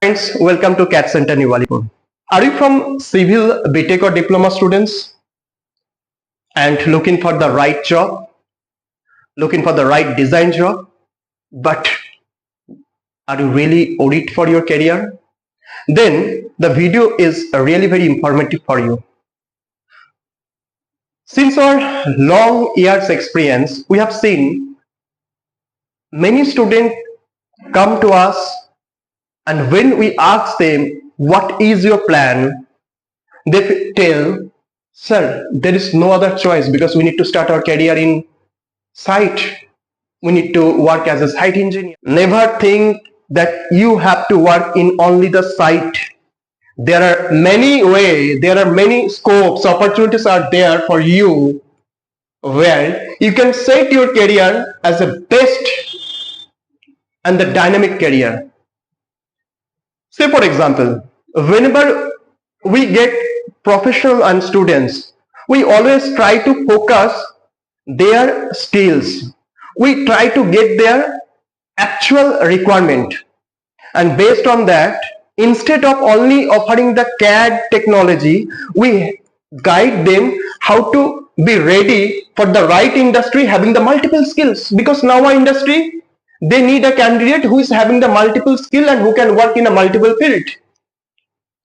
Friends, welcome to CADD Centre New Alipore. Are you from civil, BTech or diploma students and looking for the right job, looking for the right design job, but are you really worried for your career? Then the video is really very informative for you. Since our long years experience, we have seen many students come to us, and when we ask them, what is your plan? They tell, sir, there is no other choice because we need to start our career in site. We need to work as a site engineer. Never think that you have to work in only the site. There are many ways, there are many scopes, opportunities are there for you where you can set your career as a best and the dynamic career. Say for example, whenever we get professional and students, we always try to focus their skills. We try to get their actual requirement, and based on that, instead of only offering the CAD technology, we guide them how to be ready for the right industry having the multiple skills, because now our industry, they need a candidate who is having the multiple skill and who can work in a multiple field.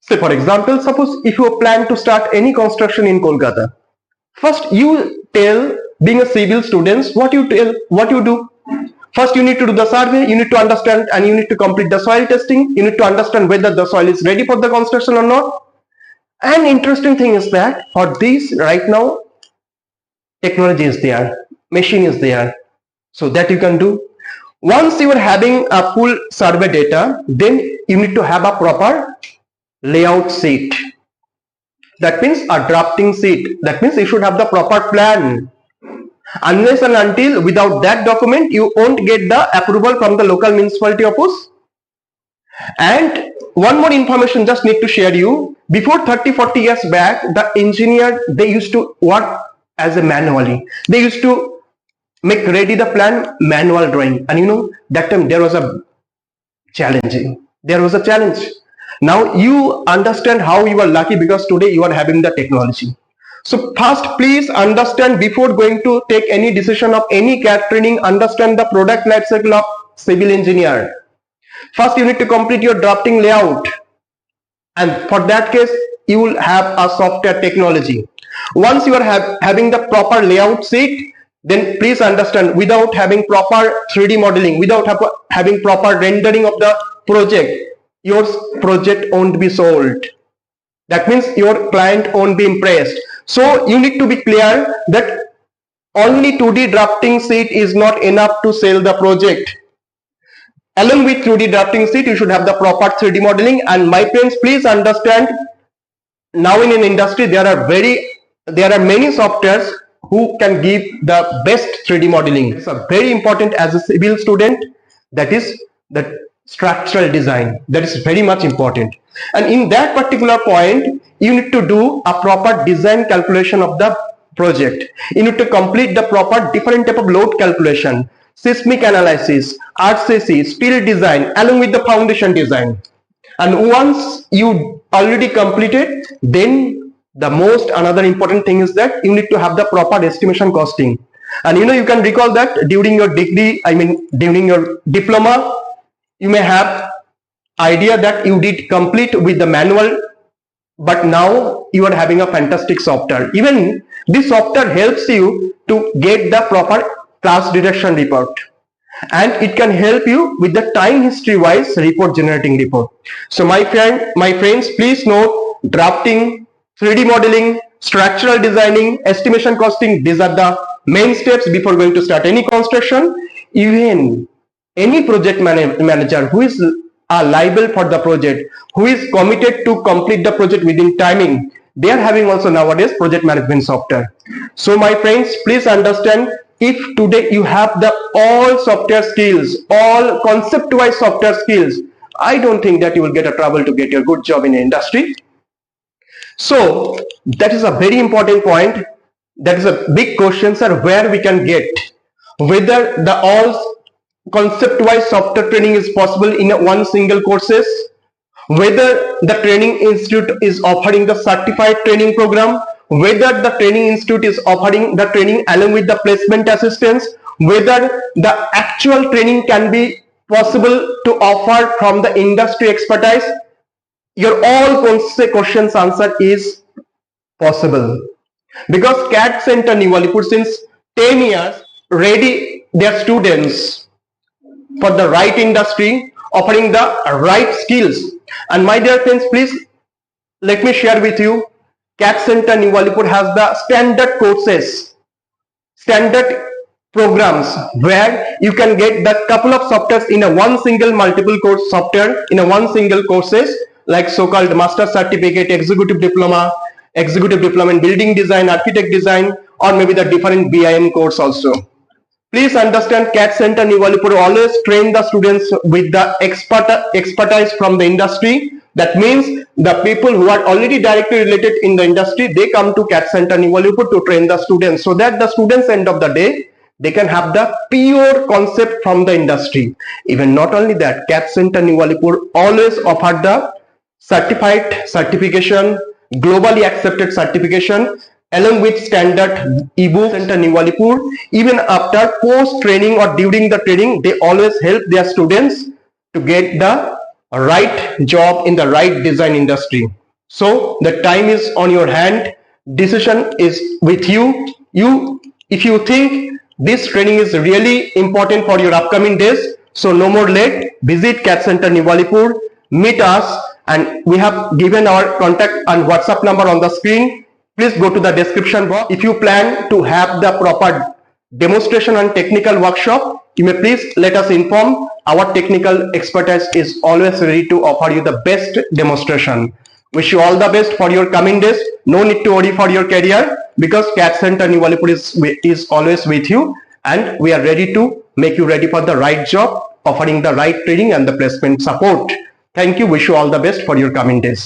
Say for example, suppose if you plan to start any construction in Kolkata, first you tell, being a civil students, what you do. First you need to do the survey, you need to understand and you need to complete the soil testing, you need to understand whether the soil is ready for the construction or not. And interesting thing is that for this right now, technology is there, machine is there, so that you can do. Once you are having a full survey data, then you need to have a proper layout sheet. That means a drafting sheet. That means you should have the proper plan. Unless and until without that document, you won't get the approval from the local municipality office. And one more information just need to share you. Before 30-40 years back, the engineer, they used to work as a manually. They used to make ready the plan manual drawing, and you know that time there was a challenging. There was a challenge. Now you understand how you are lucky, because today you are having the technology. So first, please understand, before going to take any decision of any CAD training, understand the product life cycle of civil engineer. First, you need to complete your drafting layout, and for that case, you will have a software technology. Once you are having the proper layout sheet, then please understand, without having proper 3D modeling, without having proper rendering of the project, your project won't be sold. That means your client won't be impressed. So you need to be clear that only 2D drafting sheet is not enough to sell the project. Along with 2D drafting sheet, you should have the proper 3D modeling. And my friends, please understand, now in an industry there are many softwares who can give the best 3D modeling. It's very important as a civil student, that is the structural design. That is very much important. And in that particular point, you need to do a proper design calculation of the project. You need to complete the proper different type of load calculation, seismic analysis, RCC, steel design, along with the foundation design. And once you already completed, then the most another important thing is that you need to have the proper estimation costing. And you know, you can recall that during your degree, during your diploma, you may have idea that you did complete with the manual, but now you are having a fantastic software. Even this software helps you to get the proper class deduction report, and it can help you with the time history wise report generating report. So my friends, please note, drafting, 3D modeling, structural designing, estimation costing, these are the main steps before going to start any construction. Even any project manager who is liable for the project, who is committed to complete the project within timing, they are having also nowadays project management software. So my friends, please understand, if today you have the all software skills, all concept-wise software skills, I don't think that you will get a trouble to get your good job in the industry. So that is a very important point. That is a big question, sir, where we can get, whether the all concept-wise software training is possible in one single courses, whether the training institute is offering the certified training program, whether the training institute is offering the training along with the placement assistance, whether the actual training can be possible to offer from the industry expertise, your all questions answer is possible, because CADD Centre New Alipore since 10 years ready their students for the right industry, offering the right skills. And my dear friends, please let me share with you, CADD Centre New Alipore has the standard courses, standard programs where you can get the couple of softwares in a one single multiple course software in a one single courses, like so-called master certificate, executive diploma in building design, architect design, or maybe the different BIM course also. Please understand, CADD Centre New Alipore always train the students with the expertise from the industry. That means the people who are already directly related in the industry, they come to CADD Centre New Alipore to train the students, so that the students end of the day, they can have the pure concept from the industry. Even not only that, CADD Centre New Alipore always offer the certified certification, globally accepted certification, along with standard ebook. Centre New Alipore, even after post training or during the training, they always help their students to get the right job in the right design industry. So the time is on your hand, decision is with you. If you think this training is really important for your upcoming days, so no more late, visit CADD Centre New Alipore, meet us, and we have given our contact and WhatsApp number on the screen. Please go to the description box. If you plan to have the proper demonstration and technical workshop, you may please let us inform. Our technical expertise is always ready to offer you the best demonstration. Wish you all the best for your coming days. No need to worry for your career, because CADD Centre New Alipore is always with you, and we are ready to make you ready for the right job, offering the right training and the placement support. Thank you. Wish you all the best for your coming days.